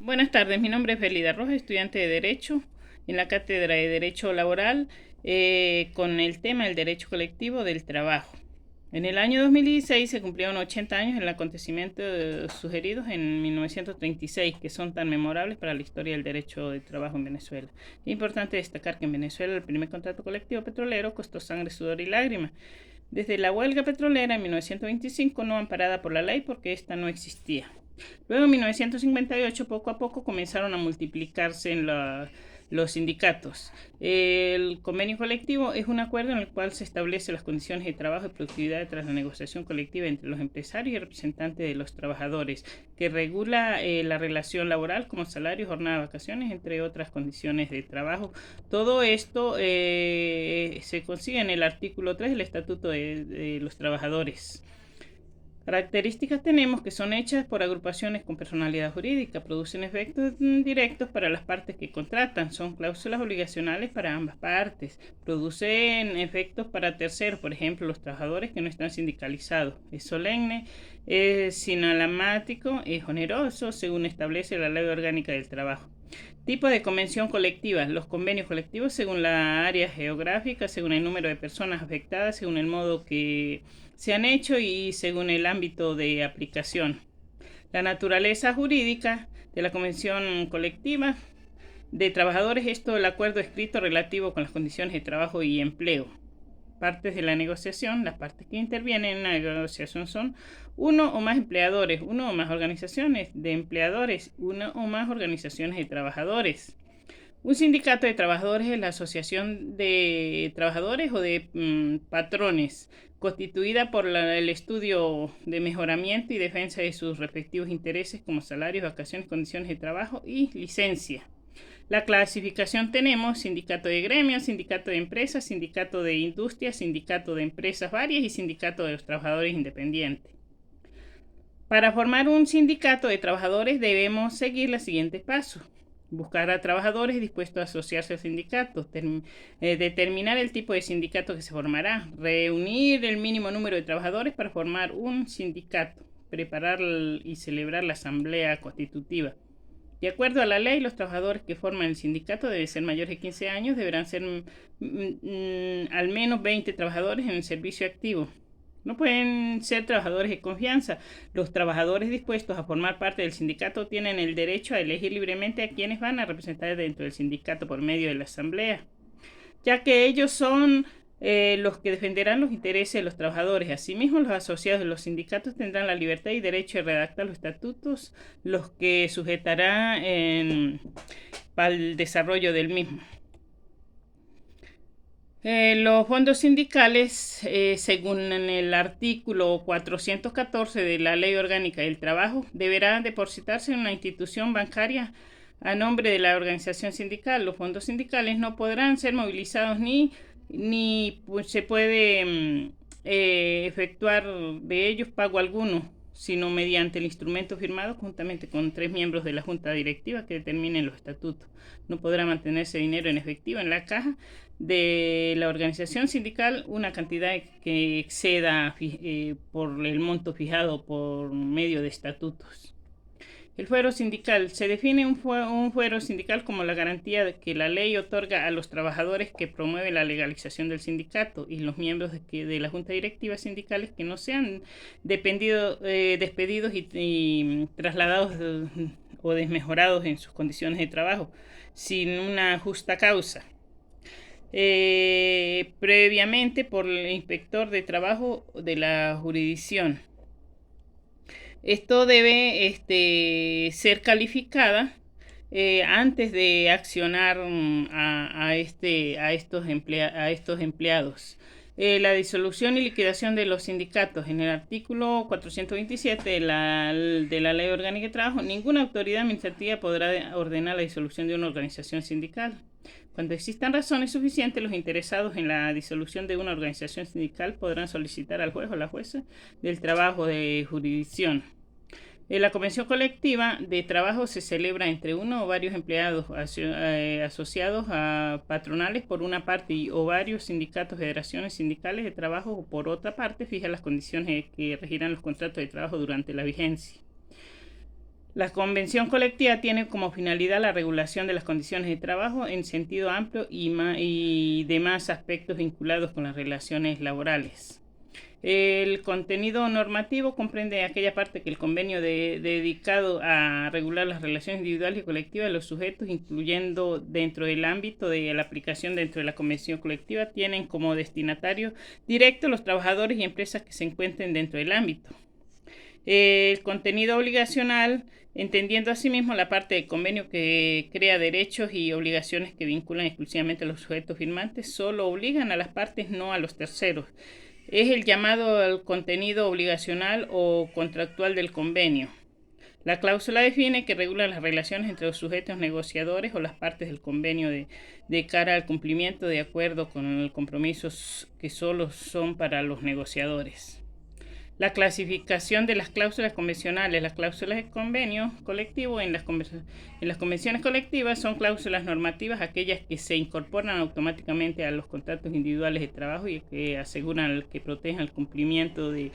Buenas tardes, mi nombre es Belida Rojas, estudiante de Derecho en la Cátedra de Derecho Laboral con el tema del derecho colectivo del trabajo. En el año 2016 se cumplieron 80 años del acontecimiento sugeridos en 1936, que son tan memorables para la historia del derecho de trabajo en Venezuela. Es importante destacar que en Venezuela el primer contrato colectivo petrolero costó sangre, sudor y lágrimas. Desde la huelga petrolera en 1925 no amparada por la ley porque esta no existía. Luego en 1958 poco a poco comenzaron a multiplicarse los sindicatos. El convenio colectivo es un acuerdo en el cual se establecen las condiciones de trabajo y productividad tras la negociación colectiva entre los empresarios y representantes de los trabajadores, que regula la relación laboral como salario, jornada de vacaciones, entre otras condiciones de trabajo. Todo esto se consigue en el artículo 3 del Estatuto de los Trabajadores. Características tenemos que son hechas por agrupaciones con personalidad jurídica, producen efectos directos para las partes que contratan, son cláusulas obligacionales para ambas partes, producen efectos para terceros, por ejemplo, los trabajadores que no están sindicalizados. Es solemne, es sinalamático, es oneroso, según establece la Ley Orgánica del Trabajo. Tipo de convención colectiva. Los convenios colectivos según la área geográfica, según el número de personas afectadas, según el modo que se han hecho y según el ámbito de aplicación. La naturaleza jurídica de la convención colectiva de trabajadores es todo el acuerdo escrito relativo con las condiciones de trabajo y empleo. Partes de la negociación. Las partes que intervienen en la negociación son uno o más empleadores, uno o más organizaciones de empleadores, una o más organizaciones de trabajadores. Un sindicato de trabajadores es la asociación de trabajadores o de patrones, constituida por el estudio de mejoramiento y defensa de sus respectivos intereses como salarios, vacaciones, condiciones de trabajo y licencia. La clasificación tenemos sindicato de gremios, sindicato de empresas, sindicato de industria, sindicato de empresas varias y sindicato de los trabajadores independientes. Para formar un sindicato de trabajadores debemos seguir los siguientes pasos. Buscar a trabajadores dispuestos a asociarse al sindicato, determinar el tipo de sindicato que se formará, reunir el mínimo número de trabajadores para formar un sindicato, preparar y celebrar la asamblea constitutiva. De acuerdo a la ley, los trabajadores que forman el sindicato deben ser mayores de 15 años, deberán ser al menos 20 trabajadores en el servicio activo. No pueden ser trabajadores de confianza. Los trabajadores dispuestos a formar parte del sindicato tienen el derecho a elegir libremente a quienes van a representar dentro del sindicato por medio de la asamblea, ya que ellos son los que defenderán los intereses de los trabajadores. Asimismo, los asociados de los sindicatos tendrán la libertad y derecho de redactar los estatutos, los que sujetará para el desarrollo del mismo. Los fondos sindicales, según el artículo 414 de la Ley Orgánica del Trabajo, deberán depositarse en una institución bancaria a nombre de la organización sindical. Los fondos sindicales no podrán ser movilizados ni pues, se puede efectuar de ellos pago alguno, sino mediante el instrumento firmado juntamente con 3 miembros de la junta directiva que determinen los estatutos. No podrá mantenerse dinero en efectivo en la caja de la organización sindical una cantidad que exceda por el monto fijado por medio de estatutos. El fuero sindical. Se define un fuero sindical como la garantía que la ley otorga a los trabajadores que promueve la legalización del sindicato y los miembros de la junta directiva sindicales que no sean despedidos y trasladados o desmejorados en sus condiciones de trabajo sin una justa causa. Previamente por el inspector de trabajo de la jurisdicción. Esto debe ser calificada antes de accionar a estos empleados. La disolución y liquidación de los sindicatos. En el artículo 427 de la Ley Orgánica de Trabajo, ninguna autoridad administrativa podrá ordenar la disolución de una organización sindical. Cuando existan razones suficientes, los interesados en la disolución de una organización sindical podrán solicitar al juez o la jueza del trabajo de jurisdicción. La convención colectiva de trabajo se celebra entre uno o varios empleados asociados a patronales por una parte o varios sindicatos, federaciones sindicales de trabajo o por otra parte, fija las condiciones que regirán los contratos de trabajo durante la vigencia. La convención colectiva tiene como finalidad la regulación de las condiciones de trabajo en sentido amplio y demás aspectos vinculados con las relaciones laborales. El contenido normativo comprende aquella parte que el convenio dedicado a regular las relaciones individuales y colectivas de los sujetos, incluyendo dentro del ámbito de la aplicación dentro de la convención colectiva, tienen como destinatario directo los trabajadores y empresas que se encuentren dentro del ámbito. El contenido obligacional, entendiendo asimismo la parte del convenio que crea derechos y obligaciones que vinculan exclusivamente a los sujetos firmantes, solo obligan a las partes, no a los terceros. Es el llamado contenido obligacional o contractual del convenio. La cláusula define que regula las relaciones entre los sujetos negociadores o las partes del convenio de cara al cumplimiento de acuerdo con los compromisos que solo son para los negociadores. La clasificación de las cláusulas convencionales. Las cláusulas de convenio colectivo en las convenciones colectivas son cláusulas normativas, aquellas que se incorporan automáticamente a los contratos individuales de trabajo y que aseguran que protejan el cumplimiento de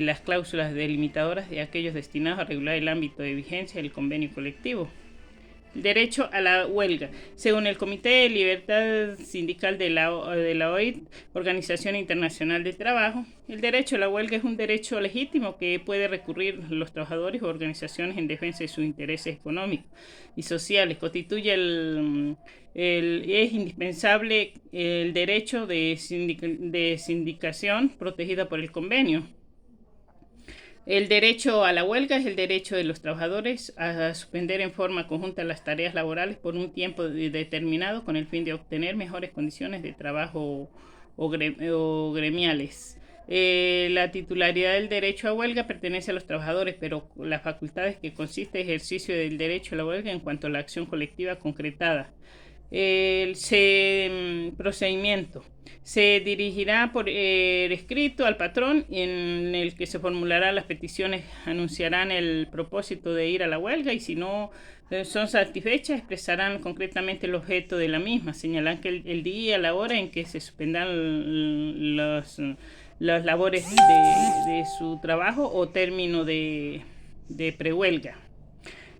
las cláusulas delimitadoras de aquellos destinados a regular el ámbito de vigencia del convenio colectivo. Derecho a la huelga. Según el Comité de Libertad Sindical de la OIT, Organización Internacional del Trabajo, el derecho a la huelga es un derecho legítimo que puede recurrir los trabajadores o organizaciones en defensa de sus intereses económicos y sociales. Constituye es indispensable el derecho de sindicación protegida por el convenio. El derecho a la huelga es el derecho de los trabajadores a suspender en forma conjunta las tareas laborales por un tiempo determinado con el fin de obtener mejores condiciones de trabajo o gremiales. La titularidad del derecho a huelga pertenece a los trabajadores, pero las facultades que consiste en ejercicio del derecho a la huelga en cuanto a la acción colectiva concretada. El procedimiento se dirigirá por escrito al patrón, en el que se formularán las peticiones, anunciarán el propósito de ir a la huelga y si no son satisfechas expresarán concretamente el objeto de la misma, señalan que el día, la hora en que se suspendan las labores de su trabajo o término de prehuelga.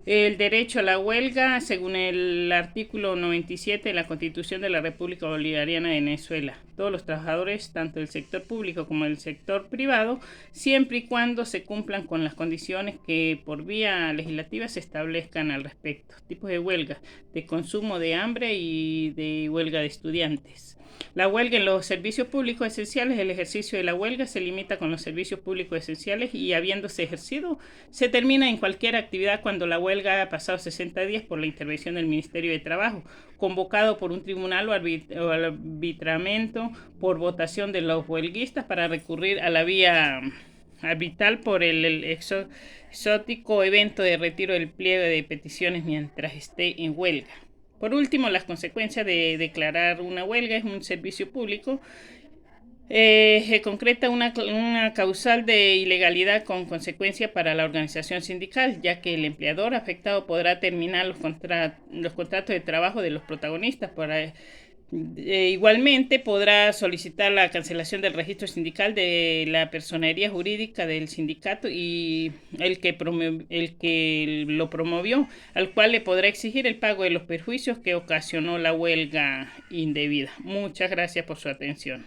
El derecho a la huelga, según el artículo 97 de la Constitución de la República Bolivariana de Venezuela. Todos los trabajadores, tanto del sector público como del sector privado, siempre y cuando se cumplan con las condiciones que por vía legislativa se establezcan al respecto. Tipos de huelga: de consumo, de hambre y de huelga de estudiantes. La huelga en los servicios públicos esenciales. El ejercicio de la huelga se limita con los servicios públicos esenciales y, habiéndose ejercido, se termina en cualquier actividad cuando la huelga haya pasado 60 días por la intervención del Ministerio de Trabajo, convocado por un tribunal o arbitramiento por votación de los huelguistas para recurrir a la vía arbitral por el exótico evento de retiro del pliego de peticiones mientras esté en huelga. Por último, las consecuencias de declarar una huelga es un servicio público. Se concreta una causal de ilegalidad con consecuencia para la organización sindical, ya que el empleador afectado podrá terminar los contratos de trabajo de los protagonistas. Igualmente podrá solicitar la cancelación del registro sindical de la personería jurídica del sindicato y el que lo promovió, al cual le podrá exigir el pago de los perjuicios que ocasionó la huelga indebida. Muchas gracias por su atención.